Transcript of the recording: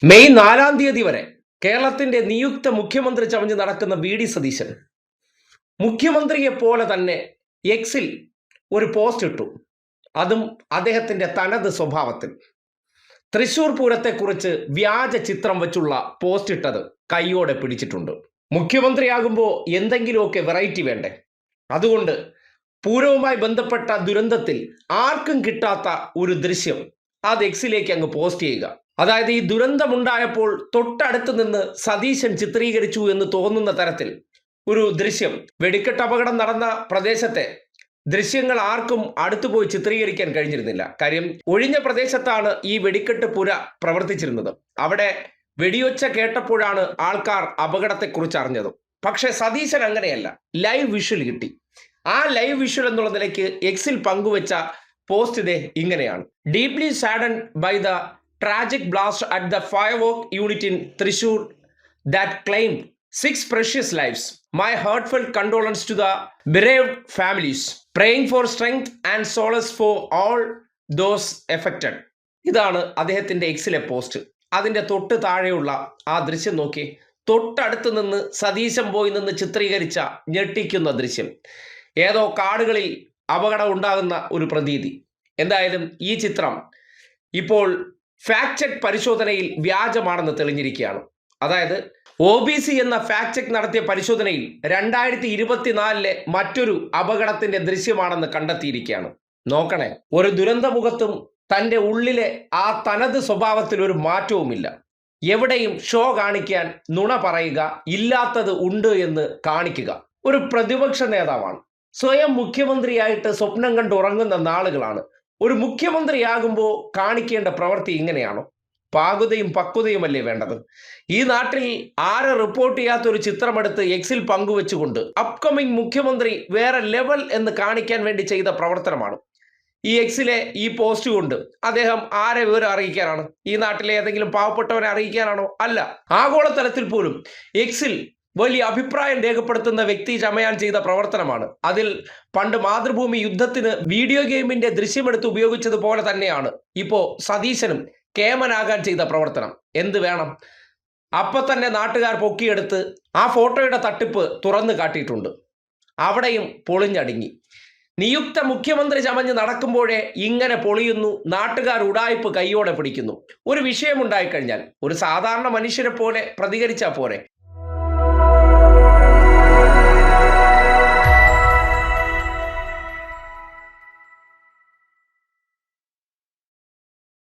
May 4-ാം തീയതി വരെ കേരളത്തിന്റെ നിയുക്ത മുഖ്യമന്ത്രി ചമഞ്ഞ് നടക്കുന്ന വി.ഡി. സതീശൻ മുഖ്യമന്ത്രിയെ പോലെ തന്നെ എക്സിൽ ഒരു പോസ്റ്റ് ഇട്ടു. അതും അദ്ദേഹത്തിന്റെ തനത് സ്വഭാവത്തിൽ. തൃശൂർ പൂരത്തെക്കുറിച്ച് വ്യാജ ചിത്രം വെച്ചുള്ള പോസ്റ്റ് ഇട്ടത് കൈയോടെ പിടിച്ചിട്ടുണ്ട്. മുഖ്യമന്ത്രിയാകുമ്പോൾ എന്തെങ്കിലുമൊക്കെ വെറൈറ്റി വേണ്ടേ? അതുകൊണ്ട് പൂരവുമായി ബന്ധപ്പെട്ട ദുരന്തത്തിൽ ആർക്കും കിട്ടാത്ത ഒരു ദൃശ്യം അത് എക്സിലേക്ക് അങ്ങ് പോസ്റ്റ് ചെയ്യുക. അതായത് ഈ ദുരന്തമുണ്ടായപ്പോൾ തൊട്ടടുത്ത് നിന്ന് സതീശൻ ചിത്രീകരിച്ചു എന്ന് തോന്നുന്ന തരത്തിൽ ഒരു ദൃശ്യം, വെടിക്കെട്ട് അപകടം നടന്ന പ്രദേശത്തെ ദൃശ്യങ്ങൾ ആർക്കും അടുത്തുപോയി ചിത്രീകരിക്കാൻ കഴിഞ്ഞിരുന്നില്ല. കാര്യം ഒഴിഞ്ഞ പ്രദേശത്താണ് ഈ വെടിക്കെട്ട് പുര പ്രവർത്തിച്ചിരുന്നത്. അവിടെ വെടിയൊച്ച കേട്ടപ്പോഴാണ് ആൾക്കാർ അപകടത്തെക്കുറിച്ച് അറിഞ്ഞത്. പക്ഷെ സതീശൻ അങ്ങനെയല്ല, ലൈവ് വിഷ്വൽ കിട്ടി. ആ ലൈവ് വിഷ്വൽ എന്നുള്ള നിലയ്ക്ക് എക്സിൽ പങ്കുവെച്ച പോസ്റ്റ് ഇതേ ഇങ്ങനെയാണ്: deeply saddened by the tragic blast at the firework unit in Thrissur that claimed 6 precious lives. My heartfelt condolence to the bereaved families. Praying for strength and solace for all those affected. ഇതാണ് അദ്ദേഹത്തിന്റെ എക്സിലെ post. അതിന്റെ തൊട്ട് താഴെയുള്ള ആ ദൃശ്യം നോക്കി. തൊട്ടടുത്ത് നിന്ന് സതീശൻ പോയി നിന്ന് ചിത്രീകരിച്ച ഞെട്ടിക്കുന്ന ദൃശ്യം. ഏതോ കാടുകളിൽ അപകടം ഉണ്ടാകുന്ന ഒരു പ്രതീതി. എന്തായാലും ഈ ചിത്രം ഇപ്പോൾ ഫാക്ട് ചെക്ക് പരിശോധനയിൽ വ്യാജമാണെന്ന് തെളിഞ്ഞിരിക്കുകയാണ്. അതായത് OBC എന്ന ഫാക്ട് ചെക്ക് നടത്തിയ പരിശോധനയിൽ 2024 മറ്റൊരു അപകടത്തിന്റെ ദൃശ്യമാണെന്ന് കണ്ടെത്തിയിരിക്കുകയാണ്. നോക്കണേ, ഒരു ദുരന്തമുഖത്തും തൻ്റെ ഉള്ളിലെ ആ തനത് സ്വഭാവത്തിൽ ഒരു മാറ്റവുമില്ല. എവിടെയും ഷോ കാണിക്കാൻ, നുണ പറയുക, ഇല്ലാത്തത് ഉണ്ട് എന്ന് കാണിക്കുക. ഒരു പ്രതിപക്ഷ നേതാവാണ്. സ്വയം മുഖ്യമന്ത്രിയായിട്ട് സ്വപ്നം കണ്ടുറങ്ങുന്ന നാളുകളാണ്. ഒരു മുഖ്യമന്ത്രിയാകുമ്പോൾ കാണിക്കേണ്ട പ്രവൃത്തി ഇങ്ങനെയാണോ? പാകുതയും പക്വതയുമല്ലേ വേണ്ടത്? ഈ നാട്ടിൽ ആരെ റിപ്പോർട്ട് ചെയ്യാത്ത ഒരു ചിത്രമെടുത്ത് എക്സിൽ പങ്കുവെച്ചുകൊണ്ട് അപ്കമിങ് മുഖ്യമന്ത്രി വേറെ ലെവൽ എന്ന് കാണിക്കാൻ വേണ്ടി ചെയ്ത പ്രവർത്തനമാണ് ഈ എക്സിലെ ഈ പോസ്റ്റ് കൊണ്ട്. അദ്ദേഹം ആരെ വിവരം അറിയിക്കാനാണ്? ഈ നാട്ടിലെ ഏതെങ്കിലും പാവപ്പെട്ടവരെ അറിയിക്കാനാണോ? അല്ല. ആഗോളതലത്തിൽ പോലും എക്സിൽ വലിയ അഭിപ്രായം രേഖപ്പെടുത്തുന്ന വ്യക്തി ചമയാൻ ചെയ്ത പ്രവർത്തനമാണ്. അതിൽ പണ്ട് മാതൃഭൂമി യുദ്ധത്തിന് വീഡിയോ ഗെയിമിന്റെ ദൃശ്യമെടുത്ത് ഉപയോഗിച്ചതുപോലെ തന്നെയാണ് ഇപ്പോൾ സതീശനും കേമനാകാൻ ചെയ്ത പ്രവർത്തനം. എന്ത് വേണം? അപ്പൊ തന്നെ നാട്ടുകാർ പൊക്കിയെടുത്ത് ആ ഫോട്ടോയുടെ തട്ടിപ്പ് തുറന്നു കാട്ടിയിട്ടുണ്ട്. അവിടെയും പൊളിഞ്ഞടുങ്ങി. നിയുക്ത മുഖ്യമന്ത്രി ചമഞ്ഞ് നടക്കുമ്പോഴേ ഇങ്ങനെ പൊളിയുന്നു. നാട്ടുകാർ ഉടായ്പ് കൈയോടെ പിടിക്കുന്നു. ഒരു വിഷയമുണ്ടായിക്കഴിഞ്ഞാൽ ഒരു സാധാരണ മനുഷ്യരെ പോലെ പ്രതികരിച്ചാൽ പോരെ?